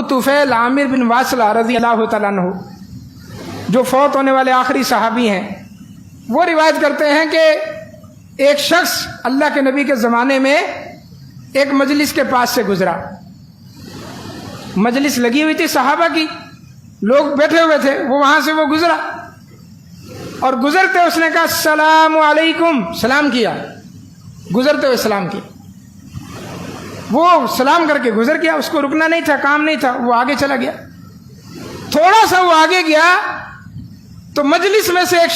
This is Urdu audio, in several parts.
طفیل عامر بن واصلہ رضی اللہ تعالیٰ عنہ جو فوت ہونے والے آخری صحابی ہیں، وہ روایت کرتے ہیں کہ ایک شخص اللہ کے نبی کے زمانے میں ایک مجلس کے پاس سے گزرا. مجلس لگی ہوئی تھی صحابہ کی، لوگ بیٹھے ہوئے تھے، وہ وہاں سے وہ گزرا اور گزرتے اس نے کہا السلام علیکم، سلام کیا، گزرتے ہوئے سلام کیا. وہ سلام کر کے گزر گیا، اس کو رکنا نہیں تھا، کام نہیں تھا، وہ آگے چلا گیا. تھوڑا سا وہ آگے گیا تو مجلس میں سے ایک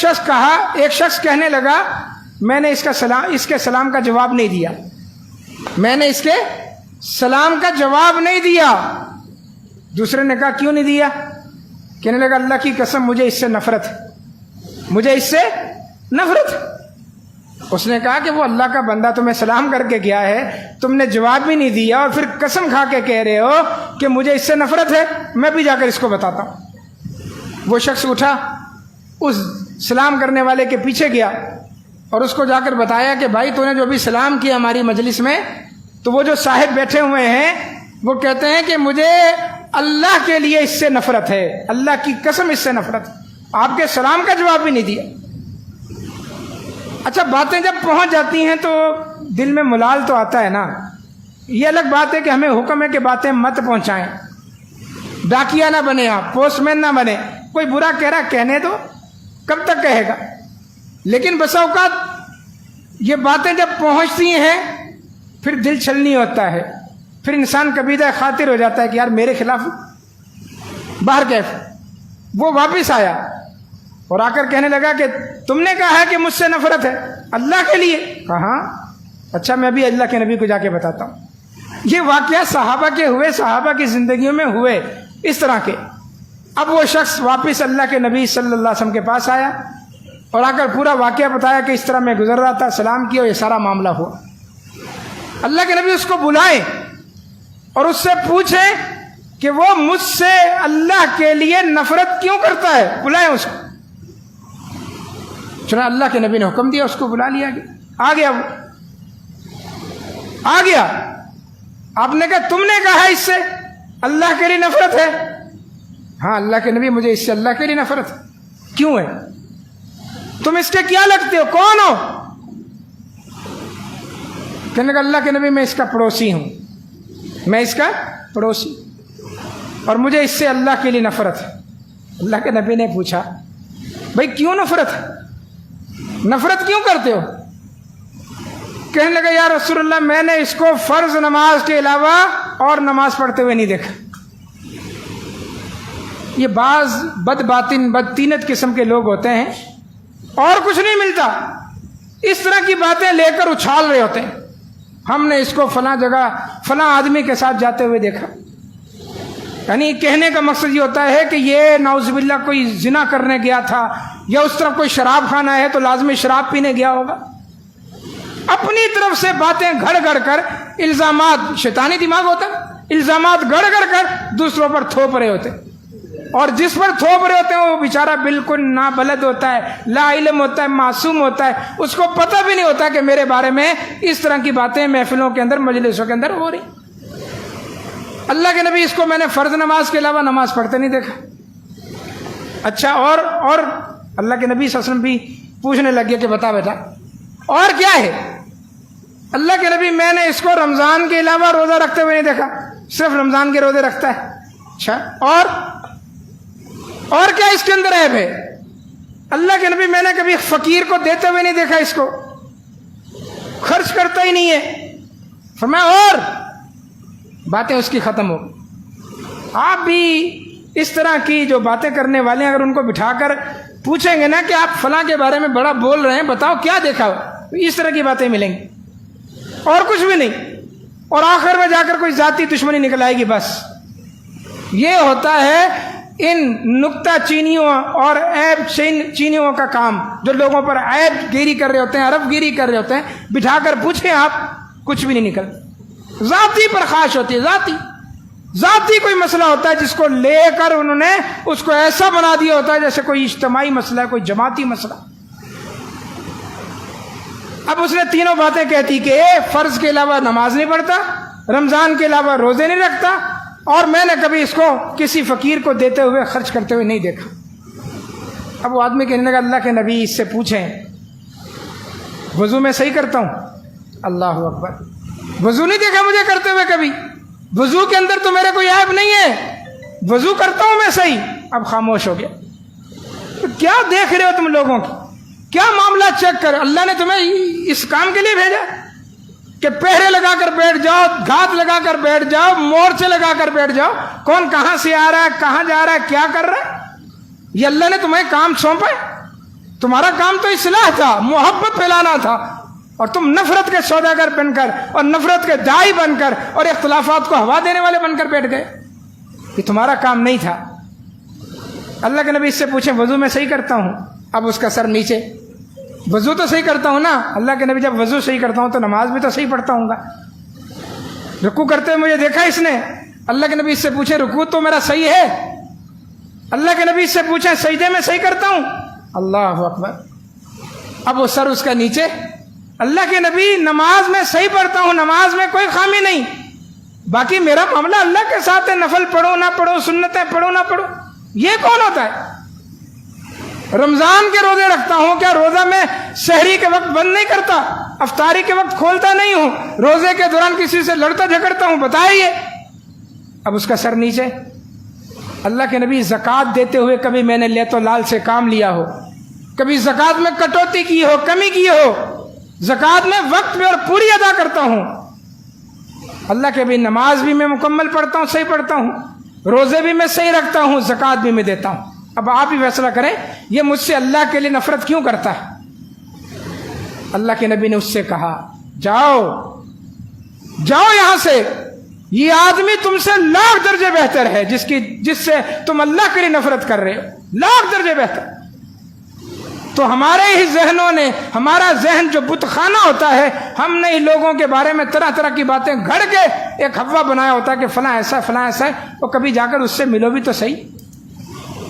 شخص کہنے لگا میں نے اس کے سلام کا جواب نہیں دیا، میں نے اس کے سلام کا جواب نہیں دیا. دوسرے نے کہا کیوں نہیں دیا؟ کہنے لگا اللہ کی قسم مجھے اس سے نفرت ہے، مجھے اس سے نفرت ہے. اس نے کہا کہ وہ اللہ کا بندہ تمہیں سلام کر کے گیا ہے، تم نے جواب بھی نہیں دیا اور پھر قسم کھا کے کہہ رہے ہو کہ مجھے اس سے نفرت ہے، میں بھی جا کر اس کو بتاتا ہوں. وہ شخص اٹھا، اس سلام کرنے والے کے پیچھے گیا اور اس کو جا کر بتایا کہ بھائی تو نے جو بھی سلام کیا ہماری مجلس میں، تو وہ جو صاحب بیٹھے ہوئے ہیں وہ کہتے ہیں کہ مجھے اللہ کے لیے اس سے نفرت ہے، اللہ کی قسم اس سے نفرت ہے، آپ کے سلام کا جواب بھی نہیں دیا. اچھا، باتیں جب پہنچ جاتی ہیں تو دل میں ملال تو آتا ہے نا. یہ الگ بات ہے کہ ہمیں حکم ہے کہ باتیں مت پہنچائیں، ڈاکیا نہ بنے، آپ پوسٹ مین نہ بنے. کوئی برا کہہ رہا کہنے دو، کب تک کہے گا. لیکن بسا اوقات یہ باتیں جب پہنچتی ہیں پھر دل چھلنی ہوتا ہے، پھر انسان کبیدہ خاطر ہو جاتا ہے کہ یار میرے خلاف باہر کیف. وہ واپس آیا اور آ کر کہنے لگا کہ تم نے کہا ہے کہ مجھ سے نفرت ہے اللہ کے لیے. کہاں؟ اچھا میں بھی اللہ کے نبی کو جا کے بتاتا ہوں. یہ واقعہ صحابہ کے ہوئے، صحابہ کی زندگیوں میں ہوئے اس طرح کے. اب وہ شخص واپس اللہ کے نبی صلی اللہ علیہ وسلم کے پاس آیا اور آ کر پورا واقعہ بتایا کہ اس طرح میں گزر رہا تھا، سلام کیا، یہ سارا معاملہ ہوا. اللہ کے نبی اس کو بلائیں اور اس سے پوچھیں کہ وہ مجھ سے اللہ کے لیے نفرت کیوں کرتا ہے، بلائیں اس کو. چنا اللہ کے نبی نے حکم دیا، اس کو بلا لیا گیا. آ گیا. آپ نے کہا تم نے کہا اس سے اللہ کے لیے نفرت ہے. ہاں اللہ کے نبی مجھے اس سے اللہ کے لیے نفرت ہے. کیوں ہے؟ تم اس کے کیا لگتے ہو، کون ہو؟ کہنے لگا اللہ کے نبی میں اس کا پڑوسی ہوں، میں اس کا پڑوسی اور مجھے اس سے اللہ کے لیے نفرت ہے. اللہ کے نبی نے پوچھا بھائی کیوں نفرت ہے، نفرت کیوں کرتے ہو؟ کہنے لگا یا رسول اللہ میں نے اس کو فرض نماز کے علاوہ اور نماز پڑھتے ہوئے نہیں دیکھا. یہ بعض بد باطن بدتینت قسم کے لوگ ہوتے ہیں اور کچھ نہیں ملتا، اس طرح کی باتیں لے کر اچھال رہے ہوتے ہیں. ہم نے اس کو فلاں جگہ فلاں آدمی کے ساتھ جاتے ہوئے دیکھا. یعنی کہنے کا مقصد یہ ہوتا ہے کہ یہ نعوذ باللہ کوئی زنا کرنے گیا تھا یا اس طرف کوئی شراب کھانا ہے تو لازمی شراب پینے گیا ہوگا. اپنی طرف سے باتیں گھڑ گھڑ کر الزامات، شیطانی دماغ ہوتا ہے، الزامات گھڑ گھڑ کر دوسروں پر تھوپ رہے ہوتے ہیں. اور جس پر تھوپ رہے ہوتے ہیں وہ بیچارہ بالکل نابلد ہوتا ہے، لا علم ہوتا ہے، معصوم ہوتا ہے، اس کو پتہ بھی نہیں ہوتا کہ میرے بارے میں اس طرح کی باتیں محفلوں کے اندر، مجلسوں کے اندر ہو رہی. اللہ کے نبی اس کو میں نے فرض نماز کے علاوہ نماز پڑھتے نہیں دیکھا. اچھا اور اللہ کے نبی صلی اللہ علیہ وسلم بھی پوچھنے لگے کہ بتا بیٹا اور کیا ہے؟ اللہ کے نبی میں نے اس کو رمضان کے علاوہ روزہ رکھتے ہوئے نہیں دیکھا، صرف رمضان کے روزے رکھتا ہے. اچھا اور کیا اس کے اندر عیب ہے؟ اللہ کے نبی میں نے کبھی فقیر کو دیتے ہوئے نہیں دیکھا، اس کو خرچ کرتا ہی نہیں ہے. فرمایا اور باتیں اس کی ختم ہو. آپ بھی اس طرح کی جو باتیں کرنے والے ہیں اگر ان کو بٹھا کر پوچھیں گے نا کہ آپ فلاں کے بارے میں بڑا بول رہے ہیں، بتاؤ کیا دیکھا ہو، اس طرح کی باتیں ملیں گی اور کچھ بھی نہیں. اور آخر میں جا کر کوئی ذاتی دشمنی نکل آئے گی. بس یہ ہوتا ہے ان نکتہ چینیوں اور عیب چینیوں کا کام، جو لوگوں پر عیب گیری کر رہے ہوتے ہیں، عرب گیری کر رہے ہوتے ہیں. بٹھا کر پوچھیں آپ، کچھ بھی نہیں نکلتا. ذاتی پرخاش ہوتی ہے، ذاتی کوئی مسئلہ ہوتا ہے جس کو لے کر انہوں نے اس کو ایسا بنا دیا ہوتا ہے جیسے کوئی اجتماعی مسئلہ ہے، کوئی جماعتی مسئلہ. اب اس نے تینوں باتیں کہتی کہ فرض کے علاوہ نماز نہیں پڑھتا، رمضان کے علاوہ روزے نہیں رکھتا، اور میں نے کبھی اس کو کسی فقیر کو دیتے ہوئے خرچ کرتے ہوئے نہیں دیکھا۔ اب وہ آدمی کہنے لگا اللہ کے نبی اس سے پوچھیں وضو میں صحیح کرتا ہوں؟ اللہ اکبر، وضو نہیں دیکھا مجھے کرتے ہوئے کبھی، وضو کے اندر تو میرے کوئی عیب نہیں ہے، وضو کرتا ہوں میں صحیح۔ اب خاموش ہو گیا۔ تو کیا دیکھ رہے ہو تم لوگوں کی؟ کیا معاملہ چیک کر، اللہ نے تمہیں اس کام کے لیے بھیجا کہ پہرے لگا کر بیٹھ جاؤ، گھات لگا کر بیٹھ جاؤ، مورچے لگا کر بیٹھ جاؤ، کون کہاں سے آ رہا ہے، کہاں جا رہا ہے، کیا کر رہا ہے؟ یہ اللہ نے تمہیں کام سونپا ہے۔ تمہارا کام تو اصلاح تھا، محبت پھیلانا تھا، اور تم نفرت کے سوداگر بن کر اور نفرت کے داعی بن کر اور اختلافات کو ہوا دینے والے بن کر بیٹھ گئے۔ یہ تمہارا کام نہیں تھا۔ اللہ کے نبی اس سے پوچھیں وضو میں صحیح کرتا ہوں؟ اب اس کا سر نیچے، وضو تو صحیح کرتا ہوں نا۔ اللہ کے نبی جب وضو صحیح کرتا ہوں تو نماز بھی تو صحیح پڑھتا ہوں گا۔ رکوع کرتے ہوئے مجھے دیکھا اس نے۔ اللہ کے نبی اس سے پوچھے رکوع تو میرا صحیح ہے؟ اللہ کے نبی اس سے پوچھیں سجدے میں صحیح کرتا ہوں؟ اللہ اکبر۔ اب وہ سر اس کا نیچے۔ اللہ کے نبی نماز میں صحیح پڑھتا ہوں، نماز میں کوئی خامی نہیں، باقی میرا معاملہ اللہ کے ساتھ ہے، نفل پڑھو نہ پڑھو، سنتیں پڑھو نہ پڑھو، یہ کون ہوتا ہے؟ رمضان کے روزے رکھتا ہوں، کیا روزہ میں سحری کے وقت بند نہیں کرتا، افطاری کے وقت کھولتا نہیں ہوں، روزے کے دوران کسی سے لڑتا جھگڑتا ہوں؟ بتائیے۔ اب اس کا سر نیچے۔ اللہ کے نبی زکوٰۃ دیتے ہوئے کبھی میں نے لیت و لال سے کام لیا ہو، کبھی زکوٰۃ میں کٹوتی کی ہو، کمی کی ہو؟ زکوٰۃ میں وقت میں اور پوری ادا کرتا ہوں۔ اللہ کے بھی نماز بھی میں مکمل پڑھتا ہوں، صحیح پڑھتا ہوں، روزے بھی میں صحیح رکھتا ہوں، زکوٰۃ بھی میں دیتا ہوں۔ اب آپ ہی فیصلہ کریں یہ مجھ سے اللہ کے لیے نفرت کیوں کرتا ہے؟ اللہ کے نبی نے اس سے کہا جاؤ جاؤ یہاں سے، یہ آدمی تم سے لاکھ درجے بہتر ہے، جس سے تم اللہ کے لیے نفرت کر رہے ہو، لاکھ درجے بہتر۔ تو ہمارے ہی ذہنوں نے، ہمارا ذہن جو بت خانہ ہوتا ہے، ہم نے لوگوں کے بارے میں طرح طرح کی باتیں گھڑ کے ایک ہوا بنایا ہوتا ہے کہ فلاں ایسا فلاں ایسا ہے۔ اور کبھی جا کر اس سے ملو بھی تو صحیح،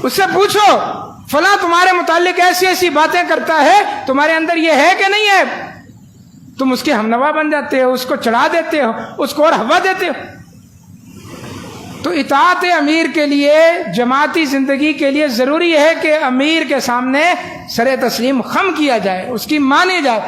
اس سے پوچھو فلاں تمہارے متعلق ایسی ایسی باتیں کرتا ہے، تمہارے اندر یہ ہے کہ نہیں ہے؟ تم اس کے ہمنوا بن جاتے ہو، اس کو چڑھا دیتے ہو، اس کو اور ہوا دیتے ہو۔ تو اطاعت امیر کے لیے، جماعتی زندگی کے لیے ضروری ہے کہ امیر کے سامنے سر تسلیم خم کیا جائے، اس کی مانی جائے۔